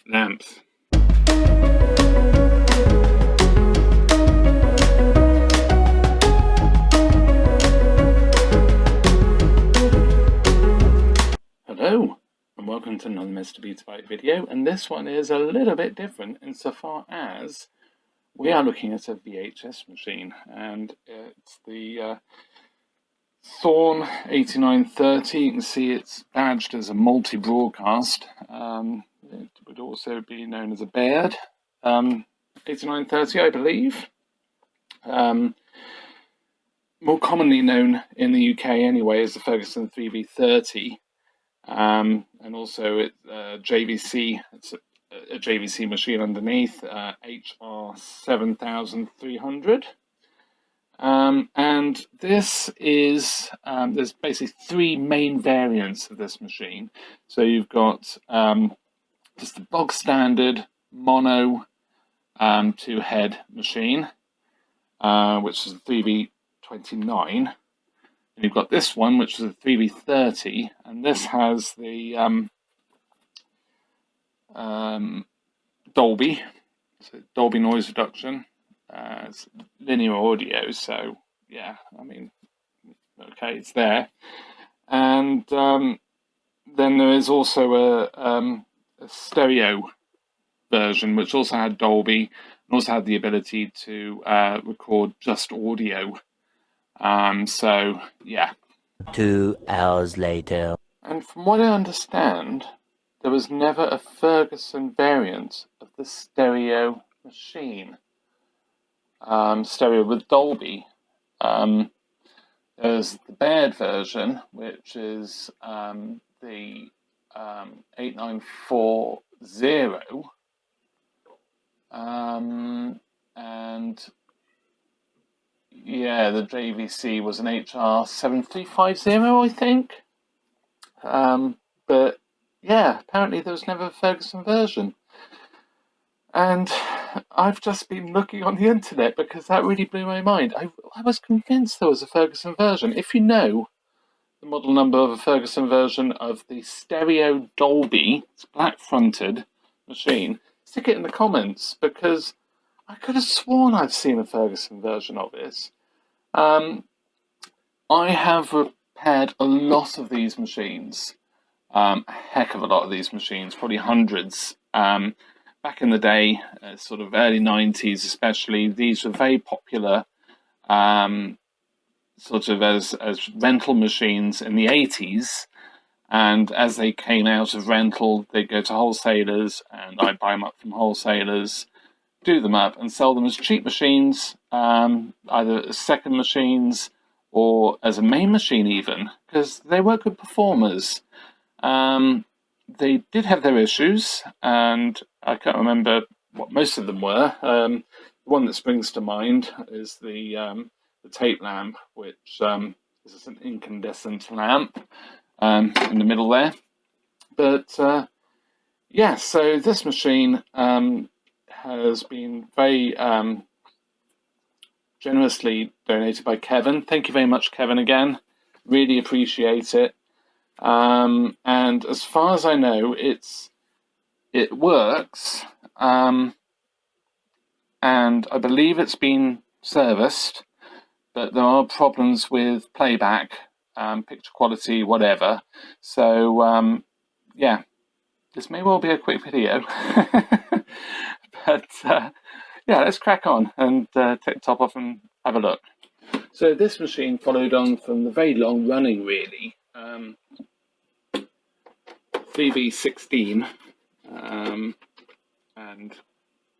lamps. Hello and welcome to another Mr. Beats Bike video, and this one is a little bit different insofar as we are looking at a VHS machine, and it's the Thorn 8930. You can see it's badged as a multi-broadcast. It would also be known as a Baird 8930, I believe. More commonly known in the UK anyway as the Ferguson 3V30, and also it's JVC. It's a JVC machine underneath, HR7300. And this is, there's basically three main variants of this machine. So you've got just the bog standard mono two-head machine, which is a 3V29. And you've got this one, which is a 3V30, and this has the Dolby, so Dolby noise reduction. It's linear audio, so yeah, I mean, okay, it's there. And then there is also a stereo version, which also had Dolby and also had the ability to record just audio. So yeah. 2 hours later. And from what I understand, there was never a Ferguson variant of the stereo machine. Stereo with Dolby. There's the Baird version, which is the 8940, and yeah, the JVC was an HR7350, I think. But yeah, apparently there was never a Ferguson version. And I've just been looking on the internet because that really blew my mind. I was convinced there was a Ferguson version. If you know the model number of a Ferguson version of the stereo Dolby, it's black-fronted machine, stick it in the comments, because I could have sworn I've seen a Ferguson version of this. I have repaired a lot of these machines, a heck of a lot of these machines, probably hundreds. Back in the day, sort of early 90s especially, these were very popular sort of as rental machines in the 80s. And as they came out of rental, they'd go to wholesalers, and I'd buy them up from wholesalers, do them up and sell them as cheap machines, either as second machines or as a main machine even, because they were good performers. They did have their issues, and I can't remember what most of them were. The one that springs to mind is the tape lamp, which is an incandescent lamp in the middle there. But yeah, so this machine has been very generously donated by Kevin. Thank you very much, Kevin, again. Really appreciate it. And as far as I know, it works, and I believe it's been serviced, but there are problems with playback, picture quality, whatever. So yeah, this may well be a quick video, but yeah, let's crack on and take the top off and have a look. So this machine followed on from the very long running, really, 3V16 and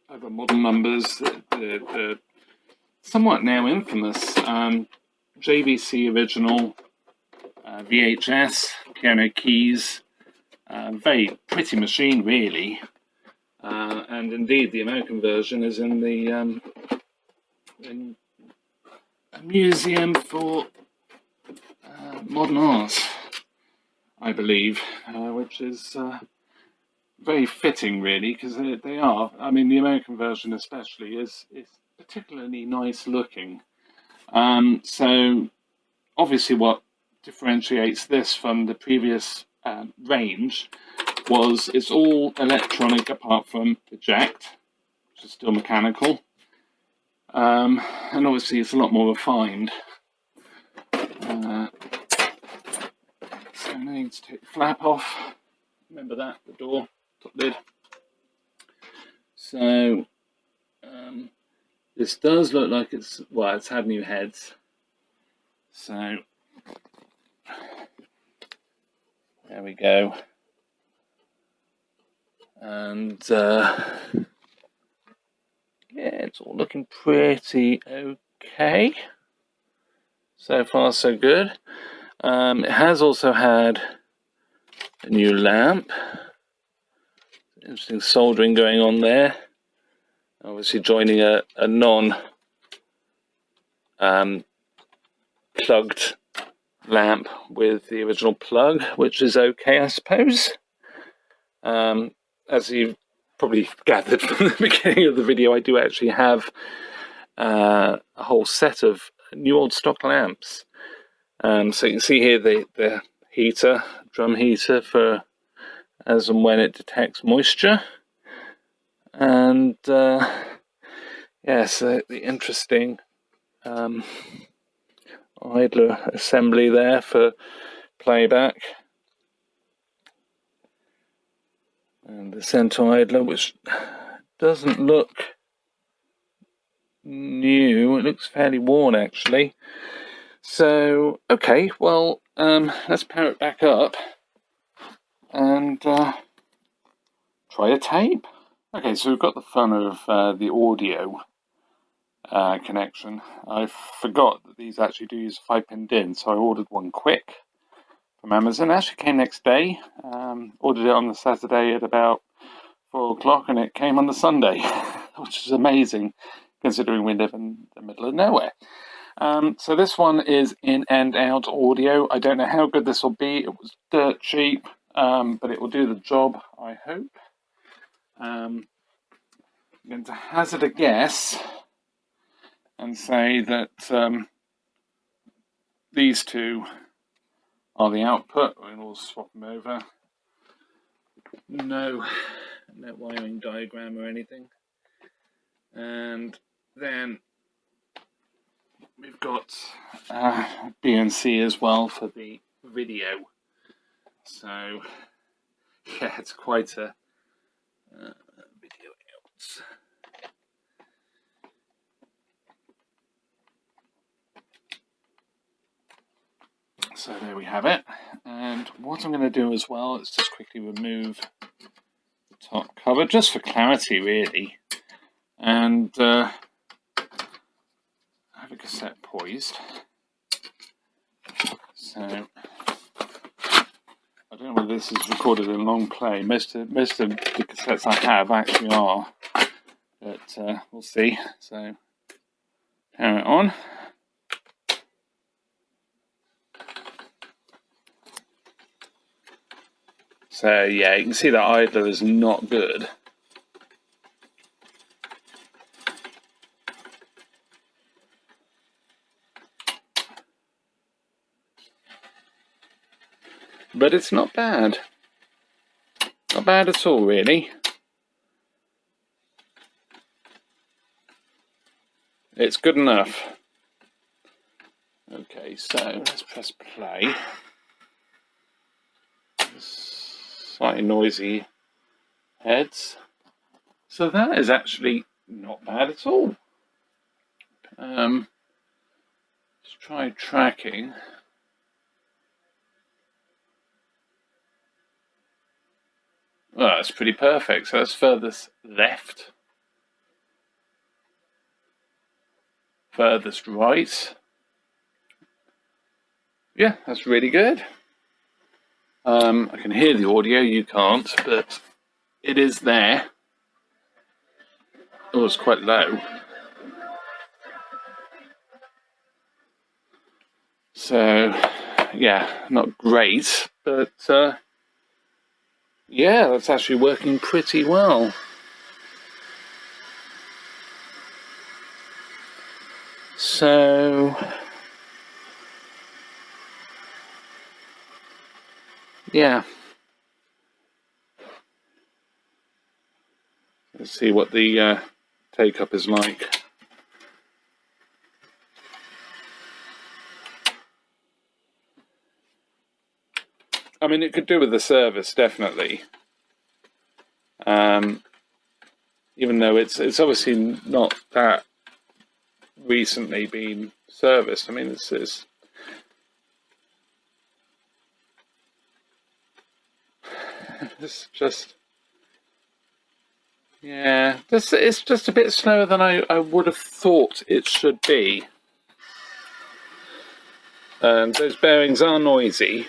other model numbers, the somewhat now infamous JVC original VHS, piano keys, very pretty machine really, and indeed the American version is in the in a museum for modern art, I believe, which is very fitting, really, because they are. I mean, the American version especially is particularly nice looking. So obviously what differentiates this from the previous range was it's all electronic apart from the jack, which is still mechanical. And obviously it's a lot more refined. So I need to take the flap off. Remember that, the door, top lid. So this does look like it's had new heads. So there we go. And yeah, it's all looking pretty okay. So far so good. It has also had a new lamp. Interesting soldering going on there. Obviously joining a non plugged lamp with the original plug, which is okay, I suppose. As you probably gathered from the beginning of the video, I do actually have a whole set of new old stock lamps. So you can see here the heater, drum heater for as and when it detects moisture. And yes, the interesting idler assembly there for playback. And the center idler, which doesn't look new, it looks fairly worn actually. So, okay, well, let's power it back up and try a tape. Okay, so we've got the fun of the audio connection. I forgot that these actually do use a 5-pin DIN, so I ordered one quick from Amazon. It actually came next day. Ordered it on the Saturday at about 4 o'clock, and it came on the Sunday, which is amazing considering we live in the middle of nowhere. So this one is in and out audio. I don't know how good this will be. It was dirt cheap, but it will do the job, I hope. I'm going to hazard a guess and say that these two are the output. We'll swap them over. No wiring diagram or anything. And then we've got B and C as well for the video. So yeah, it's quite a video out. So there we have it. And what I'm going to do as well is just quickly remove the top cover, just for clarity really. And I have a cassette poised. So I don't know whether this is recorded in long play. Most of the cassettes I have actually are, but we'll see. So power it on. So yeah, you can see that idler is not good. But it's not bad. Not bad at all, really. It's good enough. Okay, so let's press play. Slightly noisy heads. So that is actually not bad at all. Let's try tracking. Well, that's pretty perfect. So that's furthest left, furthest right. Yeah, that's really good. I can hear the audio, you can't, but it is there. Oh, it's quite low. So, yeah, not great, but yeah, that's actually working pretty well. So, yeah. Let's see what the take-up is like. I mean, it could do with the service, definitely. Even though it's obviously not that recently been serviced. I mean, it's just, yeah, it's just a bit slower than I would have thought it should be. Those bearings are noisy.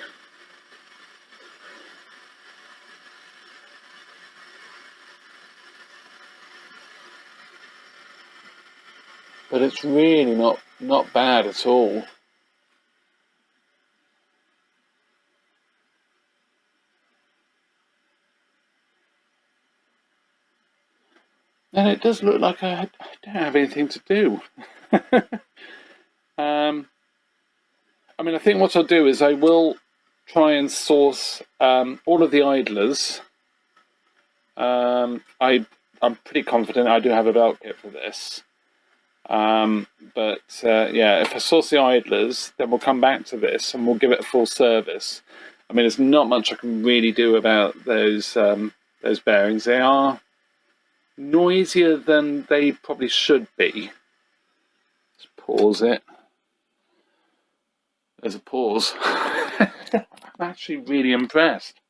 But it's really not bad at all. And it does look like I don't have anything to do. I mean, I think what I'll do is I will try and source all of the idlers. I'm pretty confident I do have a belt kit for this. But yeah, if I source the idlers, then we'll come back to this and we'll give it a full service. I mean, there's not much I can really do about those bearings. They are noisier than they probably should be. Let's pause it. There's a pause. I'm actually really impressed.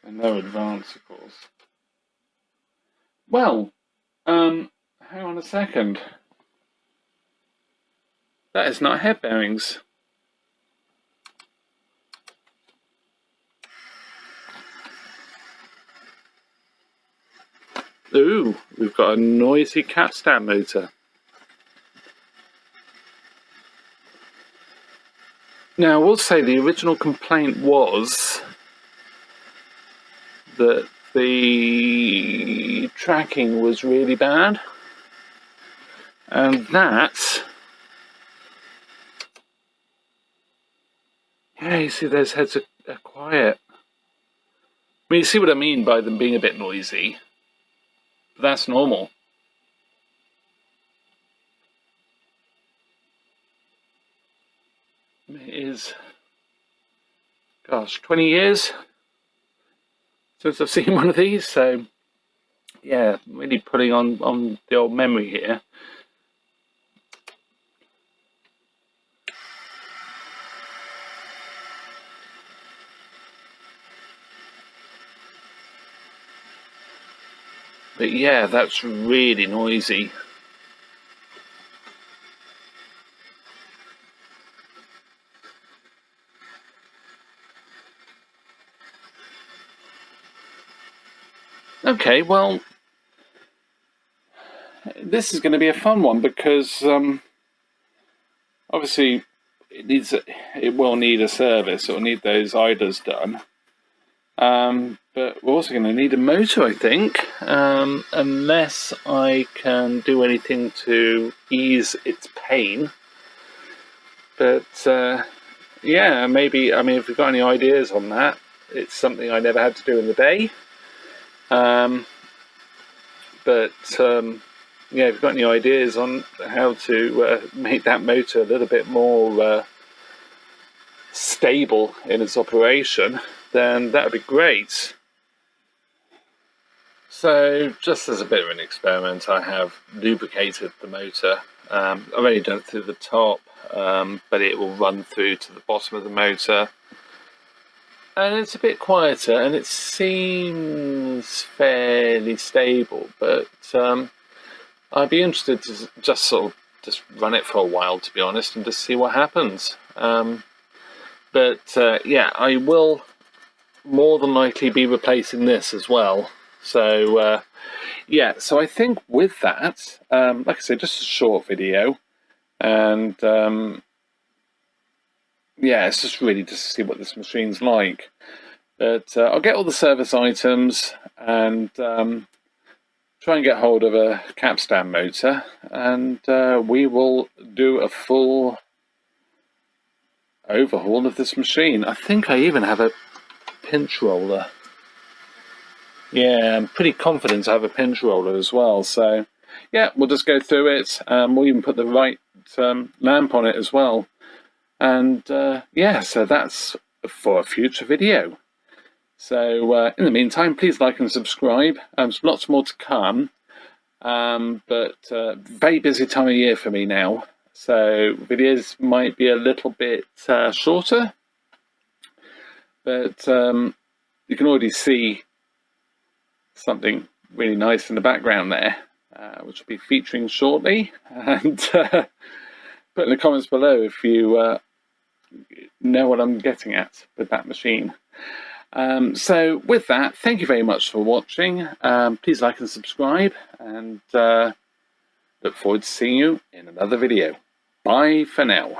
And no advance, of course. Well, hang on a second. That is not head bearings. Ooh, we've got a noisy capstan motor. Now, I will say the original complaint was that the tracking was really bad, and that, yeah, you see those heads are quiet. I mean, you see what I mean by them being a bit noisy. But that's normal. It is, gosh, 20 years since I've seen one of these, so yeah, really putting on the old memory here. But yeah, that's really noisy. Okay, well, this is going to be a fun one because obviously it will need a service. It will need those idlers done. But we're also going to need a motor, I think, unless I can do anything to ease its pain. But yeah, maybe, I mean, if you've got any ideas on that, it's something I never had to do in the day. But yeah, if you've got any ideas on how to make that motor a little bit more stable in its operation, then that would be great. So, just as a bit of an experiment, I have lubricated the motor. I've only done it through the top, but it will run through to the bottom of the motor. And it's a bit quieter, and it seems fairly stable, but I'd be interested to just sort of just run it for a while, to be honest, and just see what happens. But yeah, I will more than likely be replacing this as well. So yeah, so I think with that, like I said, just a short video, and yeah, it's just really just to see what this machine's like. But I'll get all the service items and try and get hold of a capstan motor, and we will do a full overhaul of this machine. I think I even have a pinch roller. Yeah, I'm pretty confident I have a pinch roller as well. So yeah, we'll just go through it. We'll even put the right lamp on it as well. And yeah, so that's for a future video. So in the meantime, please like and subscribe. There's lots more to come. But very busy time of year for me now. So videos might be a little bit shorter. But you can already see something really nice in the background there, which will be featuring shortly. And put in the comments below if you know what I'm getting at with that machine. So with that, thank you very much for watching. Please like and subscribe, and look forward to seeing you in another video. Bye for now.